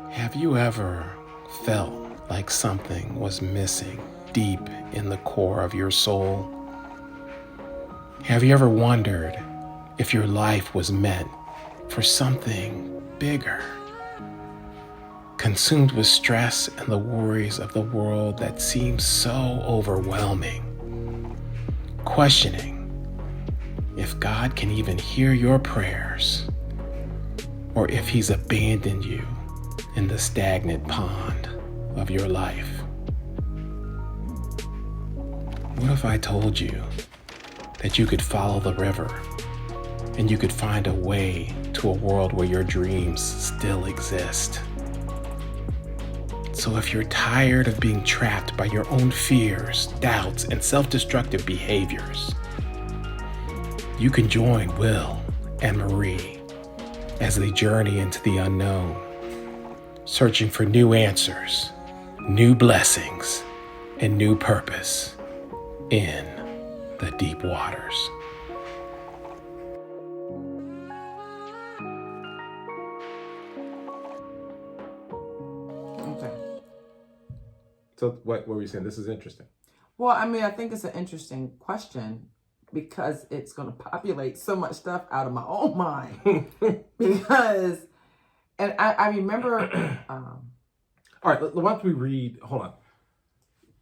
Have you ever felt like something was missing deep in the core of your soul? Have you ever wondered if your life was meant for something bigger? Consumed with stress and the worries of the world that seems so overwhelming, questioning if God can even hear your prayers, or if He's abandoned you in the stagnant pond of your life. What if I told you that you could follow the river and you could find a way to a world where your dreams still exist? So if you're tired of being trapped by your own fears, doubts, and self-destructive behaviors, you can join Will and Marie as they journey into the unknown, searching for new answers, new blessings, and new purpose in the deep waters. Okay. So what were you saying? This is interesting. Well, I mean, I think it's an interesting question because it's going to populate so much stuff out of my own mind. Because, and I remember. All right, why don't we read? Hold on.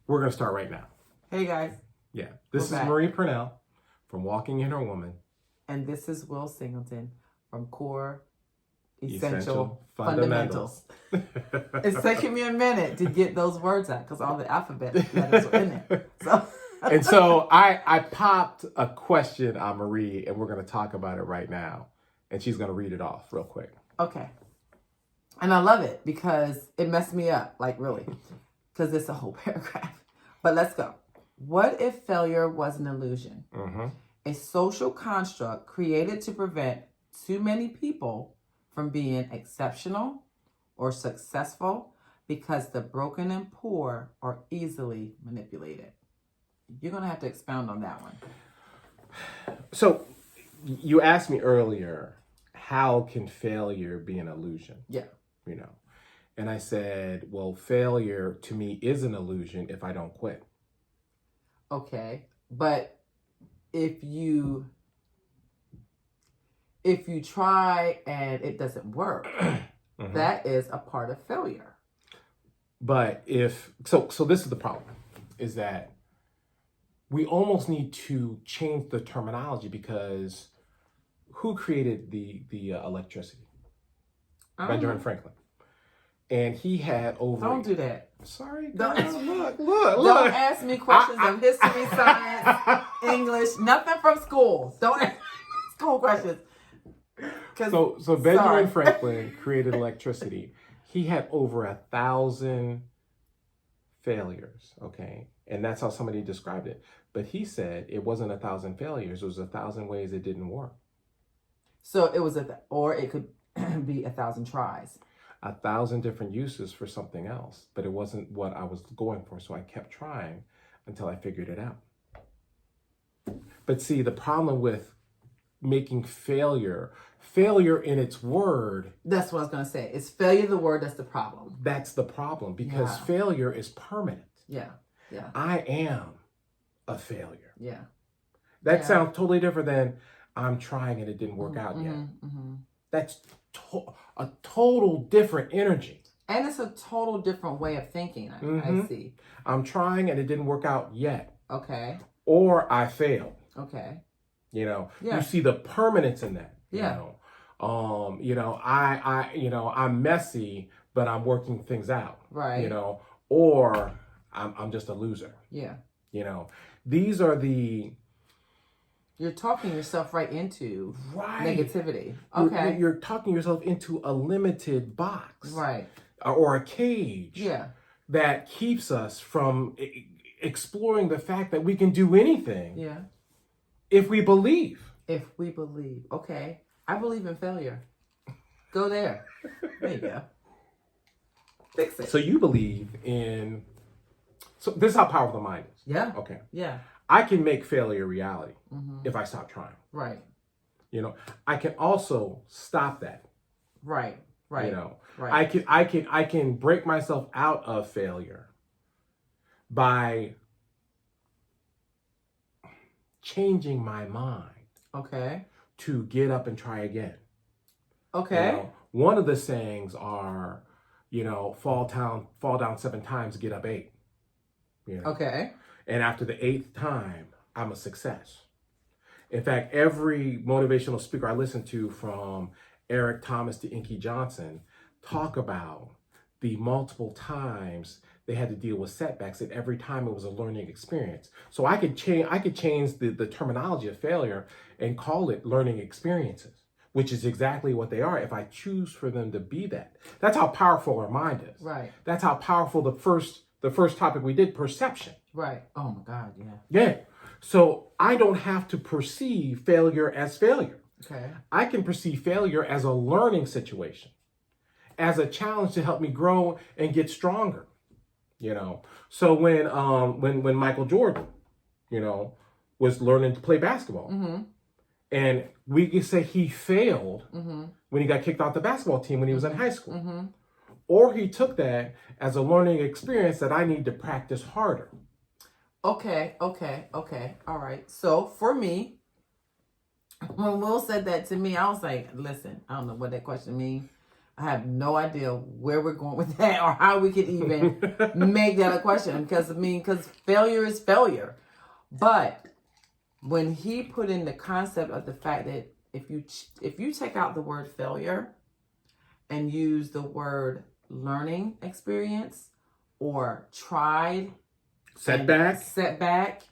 We're going to start right now. Hey, guys. Yeah. This is back. Marie Purnell from Walking in Her Woman. And this is Will Singleton from Core Essential Fundamentals. It's taking me a minute to get those words out because all the alphabet letters are in there. So. And so I popped a question on Marie, and we're going to talk about it right now. And she's going to read it off real quick. Okay. And I love it because it messed me up, like really, because it's a whole paragraph. But let's go. What if failure was an illusion? Mm-hmm. A social construct created to prevent too many people from being exceptional or successful because the broken and poor are easily manipulated. You're going to have to expound on that one. So you asked me earlier, how can failure be an illusion? Yeah. You know, and I said, well, failure to me is an illusion if I don't quit. Okay. But if you try and it doesn't work, Mm-hmm. that is a part of failure. But if so this is the problem, is that we almost need to change the terminology, because who created the electricity? Benjamin Franklin. And he had over. Don't do that. Sorry, Don't, look. Don't ask me questions of history, science, English, nothing from school. Don't ask school questions. So Benjamin Franklin created electricity. He had over 1,000 failures, okay? And that's how somebody described it. But he said it wasn't 1,000 failures, it was 1,000 ways it didn't work. So it was or it could be 1,000 tries. 1,000 different uses for something else, but it wasn't what I was going for. So I kept trying until I figured it out. But see, the problem with making failure in its word. That's what I was going to say. Is failure the word that's the problem? That's the problem, because failure is permanent. Yeah. Yeah. I am a failure. Yeah. That sounds totally different than I'm trying and it didn't work out yet. Mm-hmm. That's a total different energy. And it's a total different way of thinking, I see. I'm trying and it didn't work out yet. Okay. Or I failed. Okay. You see the permanence in that. Yeah. I'm messy, but I'm working things out. Right. Or I'm just a loser. Yeah. These are the. You're talking yourself right into negativity. Okay. You're talking yourself into a limited box. Right. Or a cage. Yeah. That keeps us from exploring the fact that we can do anything. Yeah. If we believe. Okay. I believe in failure. Go there. There you go. Fix it. So you believe in. So this is how powerful the mind is. Yeah. Okay. Yeah. I can make failure reality if I stop trying. Right. I can also stop that. Right. Right. You know, Right. I can break myself out of failure by changing my mind Okay. to get up and try again. Okay. You know, one of the sayings are, fall down 7 times, get up 8. You know, Okay. and after the 8th time, I'm a success. In fact, every motivational speaker I listen to, from Eric Thomas to Inky Johnson, talk about the multiple times they had to deal with setbacks, and every time it was a learning experience. So I could change the terminology of failure and call it learning experiences, which is exactly what they are if I choose for them to be that. That's how powerful our mind is. Right. That's how powerful the first topic we did, perception. Right. Oh my God. Yeah. Yeah. So I don't have to perceive failure as failure. Okay. I can perceive failure as a learning situation, as a challenge to help me grow and get stronger. So when Michael Jordan, was learning to play basketball, Mm-hmm. and we could say he failed Mm-hmm. when he got kicked off the basketball team when he was in high school, Mm-hmm. or he took that as a learning experience that I need to practice harder. Okay. All right. So for me, when Will said that to me, I was like, listen, I don't know what that question means. I have no idea where we're going with that or how we could even make that a question, because failure is failure. But when he put in the concept of the fact that if you take out the word failure and use the word learning experience or tried setback,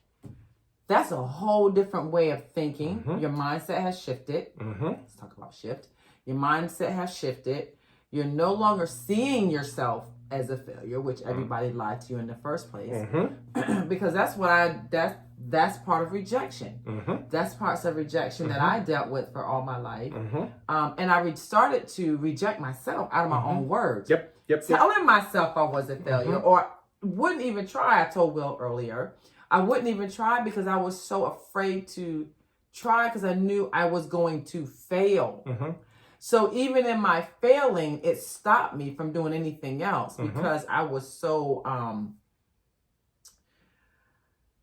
that's a whole different way of thinking. Mm-hmm. Your mindset has shifted. Mm-hmm. Let's talk about shift. Your mindset has shifted. You're no longer seeing yourself as a failure, which everybody lied to you in the first place. Mm-hmm. Because that's part of rejection. Mm-hmm. That's parts of rejection that I dealt with for all my life. Mm-hmm. And I started to reject myself out of my own words. Yep. Telling myself I was a failure, or wouldn't even try. I told Will earlier, I wouldn't even try because I was so afraid to try because I knew I was going to fail. Mm-hmm. So even in my failing, it stopped me from doing anything else because I was so,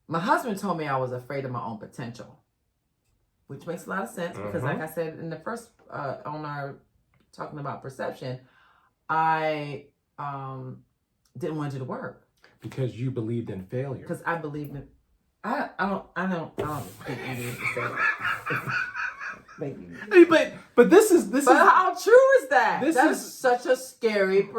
my husband told me I was afraid of my own potential, which makes a lot of sense because like I said in the first, on our talking about perception, I didn't want to do the work. Because you believed in failure. Because I believed in, I don't think you need to say that. Hey, but this is how true is that? This That's is such a scary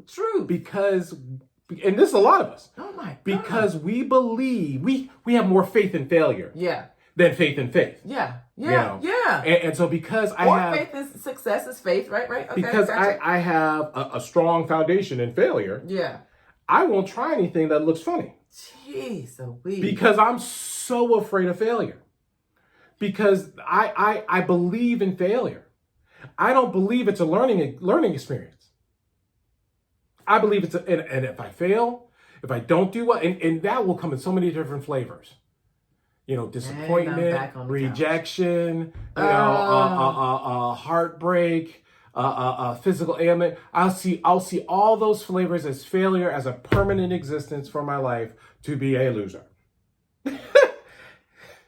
truth. Because, and this is a lot of us. Oh my God. Because we believe we have more faith in failure. Yeah. Than faith in faith. Yeah. And so because faith in success is faith, right? Okay, because gotcha. I have a strong foundation in failure. Yeah. I won't try anything that looks funny. Jeez, so weird. Because I'm so afraid of failure. Because I believe in failure. I don't believe it's a learning experience. I believe it's and if I fail, if I don't do well, and that will come in so many different flavors. Disappointment, rejection, heartbreak, physical ailment. I'll see all those flavors as failure, as a permanent existence for my life, to be a loser.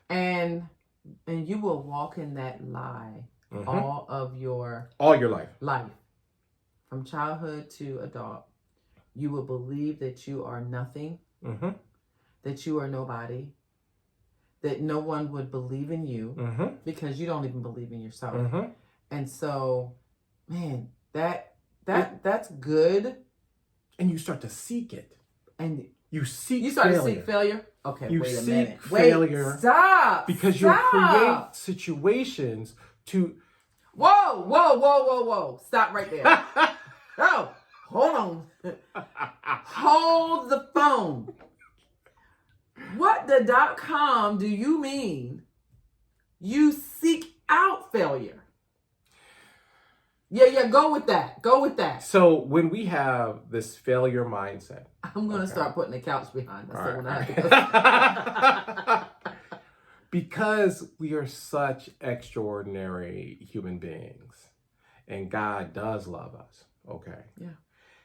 And you will walk in that lie all your life. From childhood to adult. You will believe that you are nothing, that you are nobody, that no one would believe in you because you don't even believe in yourself. And so, man, that's good. And you start to seek it. And you start to seek failure? Okay, wait a minute. Failure. Wait, stop. Because you create situations to... Whoa. Stop right there. Oh, hold on. Hold the phone. What the .com do you mean you seek out failure? Yeah, go with that. So when we have this failure mindset, I'm going to start putting the couch behind us. Right. Because we are such extraordinary human beings, and God does love us, okay? Yeah.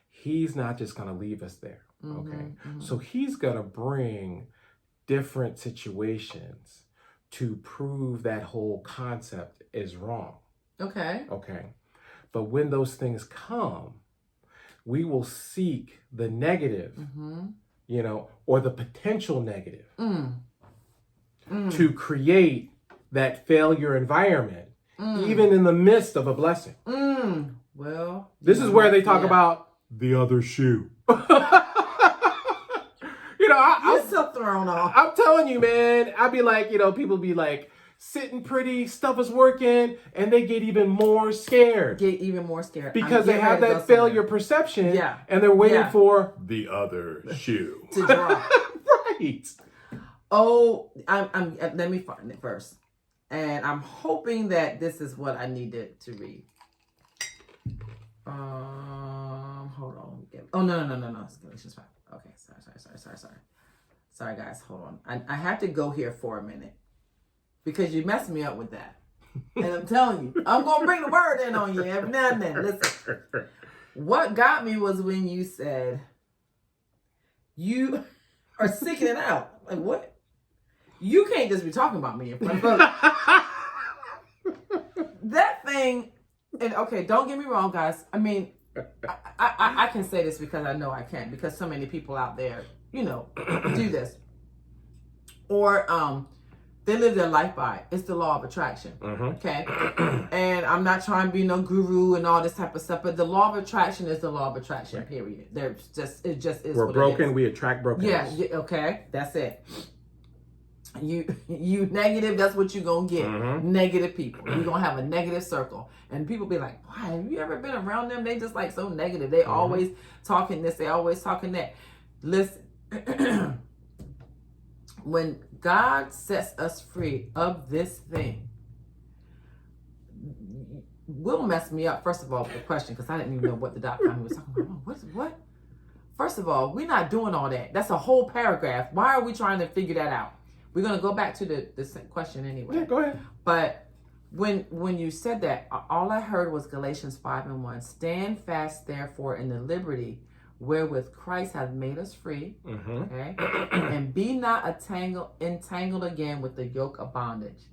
He's not just going to leave us there, Mm-hmm, okay? mm-hmm. So he's going to bring different situations to prove that whole concept is wrong. Okay. Okay. But when those things come, we will seek the negative, or the potential negative to create that failure environment, even in the midst of a blessing. Well, this is where they talk about the other shoe. You're so thrown off. I'm telling you, man. I'd be like, people be like, sitting pretty, stuff is working, and they get even more scared. Because they have that failure perception, and they're waiting for the other shoe to drop. Right. Oh, let me find it first. And I'm hoping that this is what I needed to read. Hold on. Oh, no. It's Galatians 5. Okay, sorry. Sorry, guys, hold on. I have to go here for a minute because you messed me up with that. And I'm telling you, I'm going to bring the word in on you every now and then. Listen, what got me was when you said, you are seeking it out. Like, what? You can't just be talking about me in front of others. That thing, and okay, don't get me wrong, guys. I mean, I can say this because I know I can, because so many people out there, do this. Or they live their life by it. It's the law of attraction. Okay? And I'm not trying to be no guru and all this type of stuff, but the law of attraction is the law of attraction, period. It just is. We're broken, we attract brokenness. Yeah, okay. That's it. You negative, that's what you're gonna get. Negative people. You're gonna have a negative circle. And people be like, why? Have you ever been around them? They just like so negative. They always talking this, they always talking that. Listen, when God sets us free of this thing, will mess me up, first of all, with the question, because I didn't even know what the .com was talking about. What? First of all, we're not doing all that. That's a whole paragraph. Why are we trying to figure that out? We're going to go back to the question anyway. Yeah, go ahead. But when you said that, all I heard was Galatians 5:1. Stand fast, therefore, in the liberty wherewith Christ hath made us free. Okay? And be not entangled again with the yoke of bondage.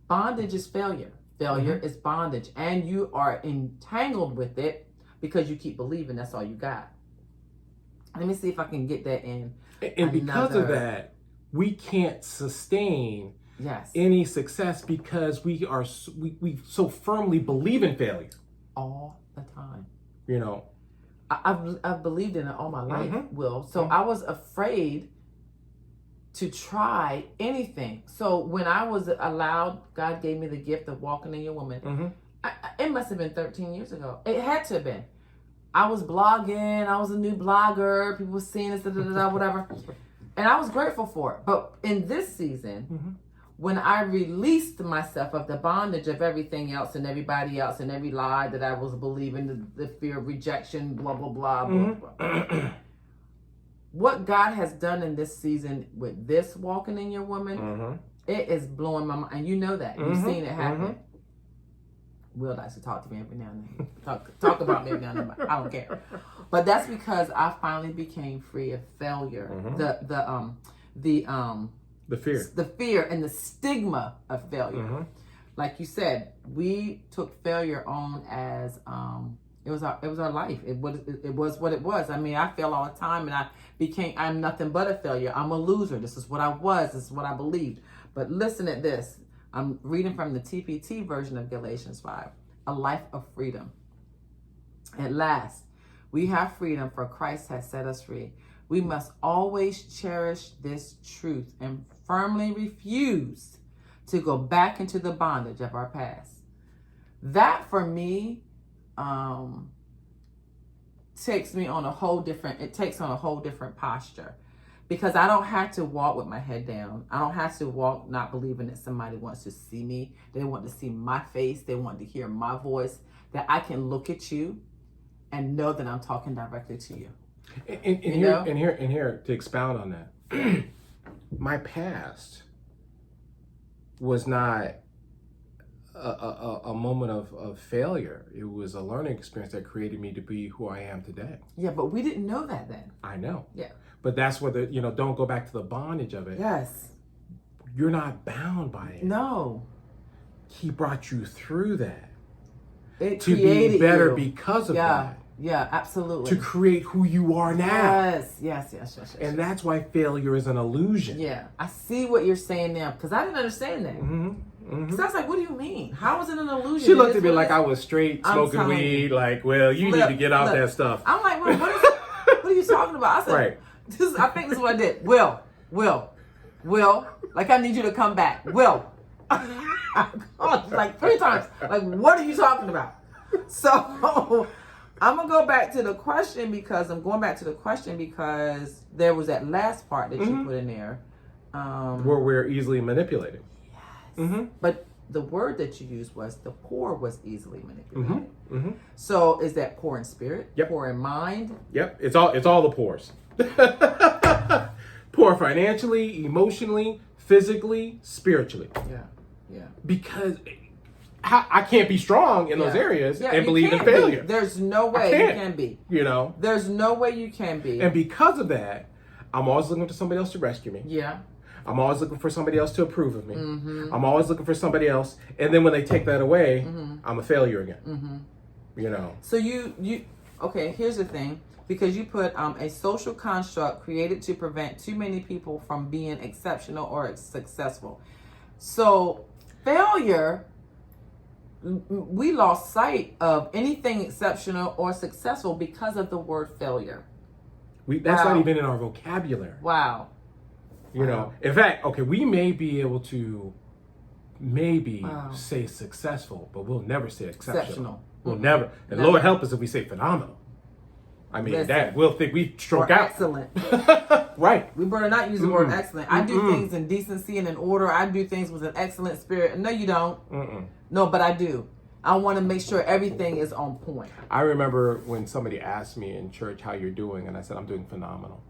Bondage is failure. Failure is bondage. And you are entangled with it because you keep believing that's all you got. Let me see if I can get that in. And because of that, we can't sustain any success because we so firmly believe in failure all the time. I've believed in it all my life, Will. So I was afraid to try anything. So when I was allowed, God gave me the gift of walking in your woman. It must have been 13 years ago. It had to have been. I was blogging. I was a new blogger. People were seeing this, whatever. And I was grateful for it. But in this season, when I released myself of the bondage of everything else and everybody else and every lie that I was believing, the fear of rejection, blah, blah, blah, blah, blah. What God has done in this season with this walking in your woman, it is blowing my mind. And you know that. You've seen it happen. Will likes to talk to me every now and then. Talk about me every now and then. I don't care. But that's because I finally became free of failure. The fear and the stigma of failure. Like you said, we took failure on as it was our life. It was what it was. I mean, I fail all the time, and I'm nothing but a failure. I'm a loser. This is what I was. This is what I believed. But listen at this. I'm reading from the TPT version of Galatians 5. A life of freedom. At last, we have freedom, for Christ has set us free. We must always cherish this truth and firmly refuse to go back into the bondage of our past. That, for me, takes on a whole different posture. Because I don't have to walk with my head down. I don't have to walk not believing that somebody wants to see me. They want to see my face. They want to hear my voice. That I can look at you and know that I'm talking directly to you. And here to expound on that. My past was not a moment of failure. It was a learning experience that created me to be who I am today. Yeah, but we didn't know that then. I know. Yeah. But that's where don't go back to the bondage of it. Yes. You're not bound by it. No. He brought you through that. It to created be better you. because of that. Yeah, absolutely. To create who you are now. Yes. And that's why failure is an illusion. Yeah, I see what you're saying now, because I didn't understand that. Because I was like, what do you mean? How is it an illusion? She looked at me like I was straight smoking telling weed, you. like, well, you need to get out that stuff. I'm like, well, what are you talking about? I said, Right. I think this is what I did. Will, like I need you to come back. Will. I called you like 3 times. Like, what are you talking about? So I'm going to go back to the question because there was that last part that you put in there. Where we're easily manipulated. Yes. But the word that you used was the poor was easily manipulated. So is that poor in spirit? Yep. Poor in mind? Yep. It's all the poors. Poor financially, emotionally, physically, spiritually. Yeah. Because I can't be strong in those areas and believe in failure. There's no way you can be. There's no way you can be. And because of that, I'm always looking for somebody else to rescue me. Yeah. I'm always looking for somebody else to approve of me. I'm always looking for somebody else. And then when they take that away, I'm a failure again. So okay, here's the thing. Because you put a social construct created to prevent too many people from being exceptional or successful. So failure, we lost sight of anything exceptional or successful because of the word failure. That's not even in our vocabulary. Wow. In fact, okay, we may be able to say successful, but we'll never say exceptional. We'll never. And Lord help us if we say phenomenal. I mean, that we'll think we stroke out. Excellent. Right. We better not use the word excellent. I do things in decency and in order. I do things with an excellent spirit. No, you don't. No, but I do. I want to make sure everything is on point. I remember when somebody asked me in church how you're doing, and I said, I'm doing phenomenal.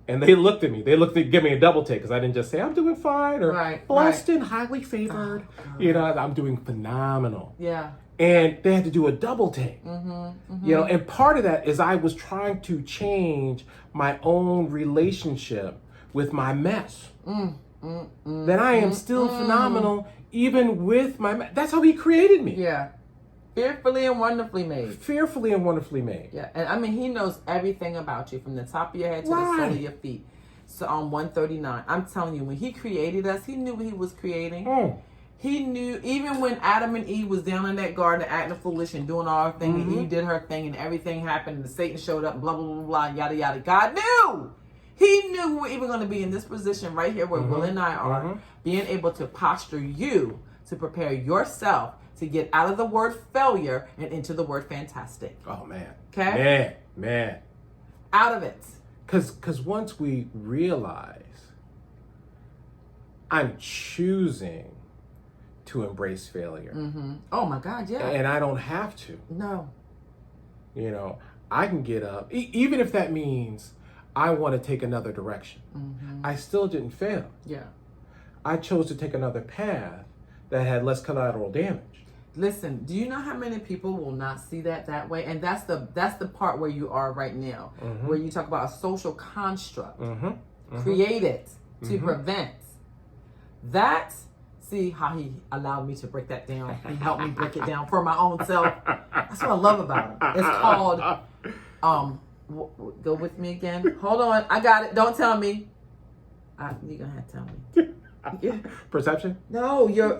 And they looked at me. They give me a double take because I didn't just say, I'm doing fine or blessed and highly favored. I'm doing phenomenal. Yeah. And they had to do a double take. And part of that is I was trying to change my own relationship with my mess. That I am still phenomenal even with my mess. That's how he created me. Yeah. Fearfully and wonderfully made. Fearfully and wonderfully made. Yeah. And I mean, he knows everything about you from the top of your head to the sole of your feet. So on 139, I'm telling you, when he created us, he knew what he was creating. He knew, even when Adam and Eve was down in that garden acting foolish and doing all her thing, and Eve did her thing, and everything happened, and Satan showed up, and blah, blah, blah, blah, yada, yada. God knew. He knew we were even going to be in this position right here where Will and I are, being able to posture you to prepare yourself to get out of the word failure and into the word fantastic. Oh, man. Okay? Man. Out of it. Because once we realize I'm choosing to embrace failure. Oh my God, yeah. And I don't have to. No. I can get up, even if that means I want to take another direction. I still didn't fail. Yeah. I chose to take another path that had less collateral damage. Listen, do you know how many people will not see that way? And that's the part where you are right now, where you talk about a social construct created to prevent that. See how he allowed me to break that down. He helped me break it down for my own self. That's what I love about him. It's called go with me again. Hold on, I got it. Don't tell me. You're gonna have to tell me. Yeah. Perception? No, your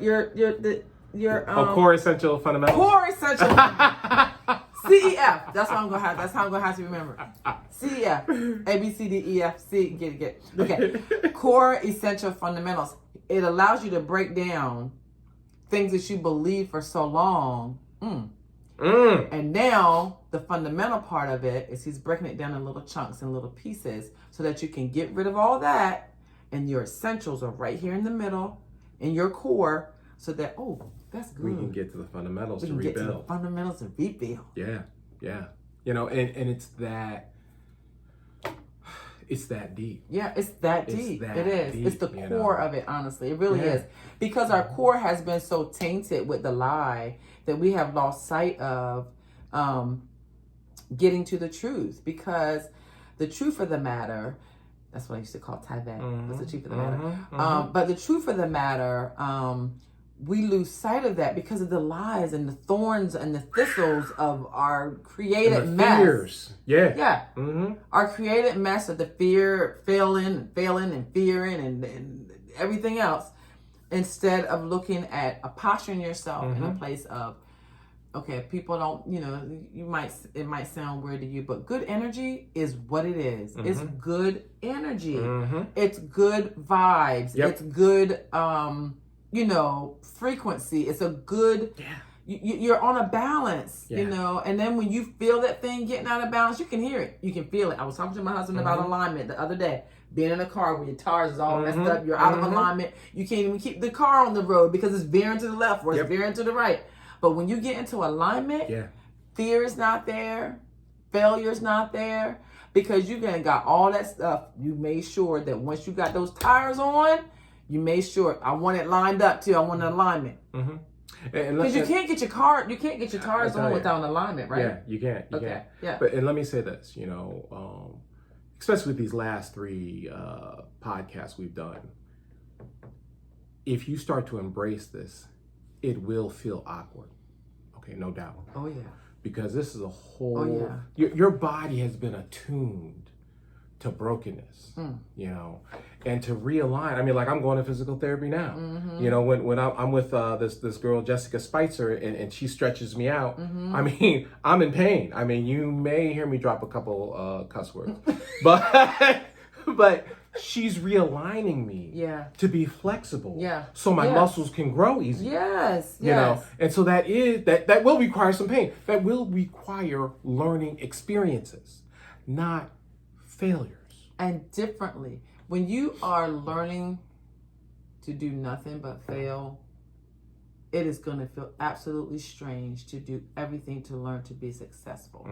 core essential fundamentals. Core essential. CEF. That's what I'm gonna have. That's how I'm gonna have to remember. CEF. A B C D E F C. Get it. Okay. Core essential fundamentals. It allows you to break down things that you believe for so long. And now the fundamental part of it is he's breaking it down in little chunks and little pieces so that you can get rid of all that. And your essentials are right here in the middle, in your core, so that, that's good. We can get to the fundamentals to rebuild. Get to the fundamentals and rebuild. Yeah. And it's that, it's that deep. Yeah, it's that It's deep. that It is. deep, It's the you core know? of it, honestly. It really Yeah. is. Because our core has been so tainted with the lie that we have lost sight of getting to the truth. Because the truth of the matter, that's what I used to call Taiwan. That's the truth of the matter. But the truth of the matter, we lose sight of that because of the lies and the thorns and the thistles of our created And the mess. fears. Yeah. Yeah. Mm-hmm. Our created mess of the fear, failing and fearing and everything else, instead of looking at posturing yourself in a place of, okay, people don't, it might sound weird to you, but good energy is what it is. It's good energy. It's good vibes. Yep. It's good, frequency. It's a good, you're on a balance, and then when you feel that thing getting out of balance, you can hear it. You can feel it. I was talking to my husband about alignment the other day. Being in a car where your tires is all messed up, you're out of alignment. You can't even keep the car on the road because it's veering to the left or it's veering to the right. But when you get into alignment, fear is not there, failure's not there, because you got all that stuff. You made sure that once you got those tires on, you made sure I want it lined up too. I want an alignment. Because you can't get your tires on without an alignment, right? Yeah, you can't. You can't. Yeah. But and let me say this, especially with these last 3 podcasts we've done, if you start to embrace this, it will feel awkward. Okay, no doubt. Oh yeah. Because this is a whole. Your body has been attuned to brokenness, and to realign. I mean, like I'm going to physical therapy now. When I'm with this girl Jessica Spicer and she stretches me out. I mean, I'm in pain. I mean, you may hear me drop a couple cuss words, but she's realigning me to be flexible. So my muscles can grow easy. Yes. And so that will require some pain. That will require learning experiences, not failures. And differently, when you are learning to do nothing but fail, it is going to feel absolutely strange to do everything to learn to be successful.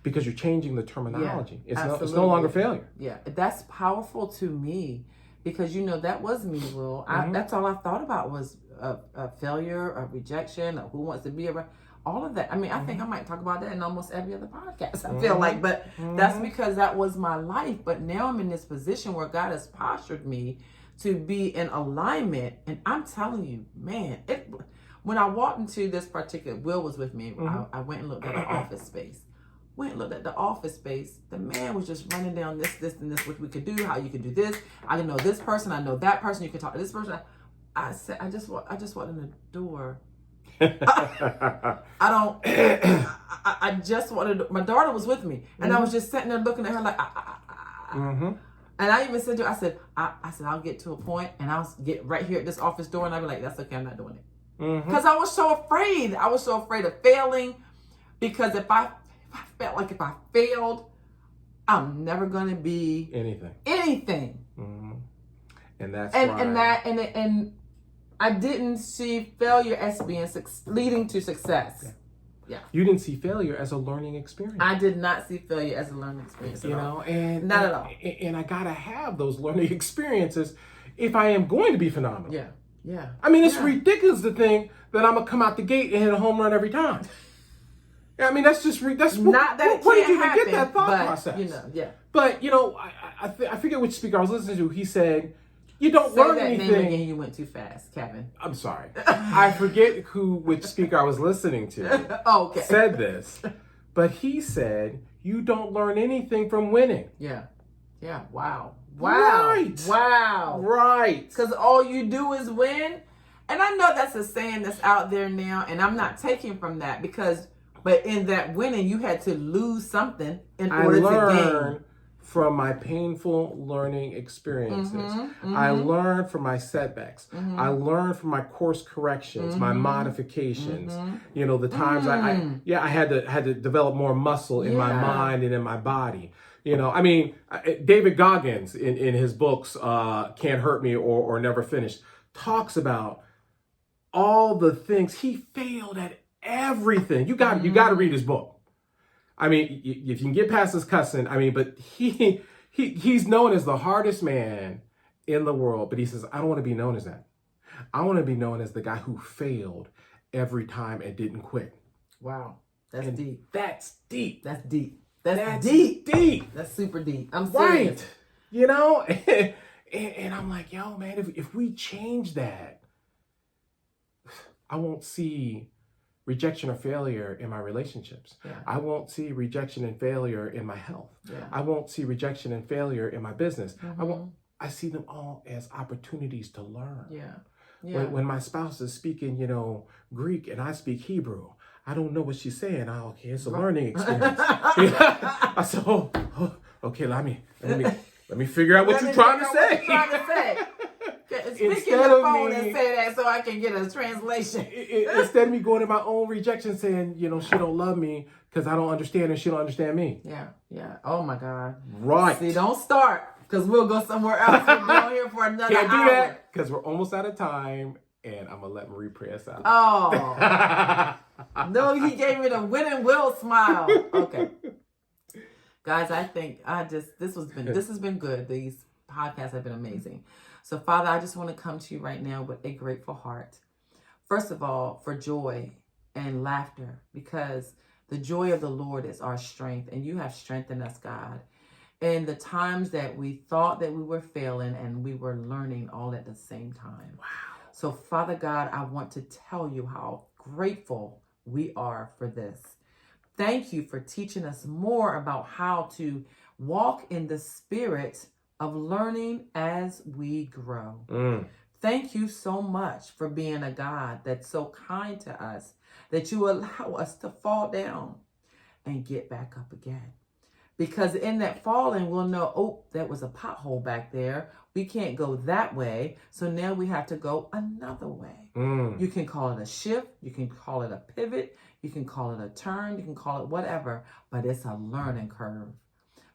Because you're changing the terminology. It's no longer failure. Yeah, that's powerful to me because, that was me, Will. That's all I thought about was a failure, a rejection, who wants to be around. All of that. I mean, I think I might talk about that in almost every other podcast, I feel like. But that's because that was my life. But now I'm in this position where God has postured me to be in alignment. And I'm telling you, man, when I walked into this particular, Will was with me. I went and looked at the office space. The man was just running down this, and this, what we could do, how you could do this. I know this person. I know that person. You can talk to this person. I said, I just walked in the door. I just wanted. My daughter was with me, and I was just sitting there looking at her like. And I even said to her, I said, I'll get to a point, and I'll get right here at this office door, and I'll be like, that's okay, I'm not doing it, because I was so afraid. I was so afraid of failing, because if I felt like if I failed, I'm never gonna be anything. And that's and I didn't see failure as being leading to success. Yeah. You didn't see failure as a learning experience. I did not see failure as a learning experience. And not at all. And I gotta have those learning experiences if I am going to be phenomenal. Yeah. I mean, it's ridiculous to think that I'm gonna come out the gate and hit a home run every time. I mean, that's not that. Where did you even happen, get that thought process? But I forget which speaker I was listening to. He said, "You don't learn anything." Name again. You went too fast, Kevin. I'm sorry. I forget which speaker I was listening to. Okay. Said this, but he said, "You don't learn anything from winning." Yeah. Wow. Right. Because all you do is win, and I know that's a saying that's out there now, and I'm not taking from that but in that winning, you had to lose something in order to gain. From my painful learning experiences. I learned from my setbacks. I learned from my course corrections, my modifications. The times I had to develop more muscle in my mind and in my body. I mean, David Goggins in his books, Can't Hurt Me or Never Finish, talks about all the things he failed at. Everything. You got to read his book. I mean, if you can get past his cussing, but he he's known as the hardest man in the world, but he says, I don't want to be known as that. I want to be known as the guy who failed every time and didn't quit. Wow. That's deep. That's deep. That's deep. That's deep. Deep. That's super deep. I'm serious. Right. You know? And I'm like, yo, man, if we change that, I won't see rejection or failure in my relationships. Yeah. I won't see rejection and failure in my health. Yeah. I won't see rejection and failure in my business. Mm-hmm. I see them all as opportunities to learn. Yeah. Yeah. When my spouse is speaking, Greek and I speak Hebrew, I don't know what she's saying. Okay, it's a learning experience. I said, okay, let me figure out what you're trying to say. Speak in the phone and say that so I can get a translation. Instead of me going in my own rejection saying, she don't love me because I don't understand and she don't understand me. Yeah. Oh my God. Right. See, don't start because we'll go somewhere else. We'll be on here for another hour. Can't do that because we're almost out of time and I'm going to let Marie pray us out. Oh. No, he gave me the winning will smile. Okay. Guys, I think this has been good. These podcasts have been amazing. So, Father, I just want to come to you right now with a grateful heart. First of all, for joy and laughter, because the joy of the Lord is our strength, and you have strengthened us, God. In the times that we thought that we were failing and we were learning all at the same time. Wow. So, Father God, I want to tell you how grateful we are for this. Thank you for teaching us more about how to walk in the spirit of learning as we grow. Thank you so much for being a God that's so kind to us, that you allow us to fall down and get back up again. Because in that falling, we'll know, that was a pothole back there. We can't go that way. So now we have to go another way. You can call it a shift. You can call it a pivot. You can call it a turn. You can call it whatever. But it's a learning curve.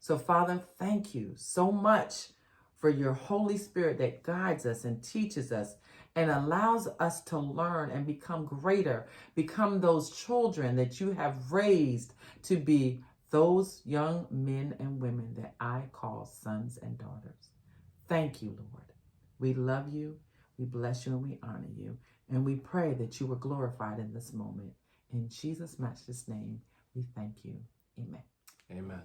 So, Father, thank you so much for your Holy Spirit that guides us and teaches us and allows us to learn and become greater, become those children that you have raised to be those young men and women that I call sons and daughters. Thank you, Lord. We love you, we bless you, and we honor you. And we pray that you were glorified in this moment. In Jesus' matchless name, we thank you. Amen. Amen.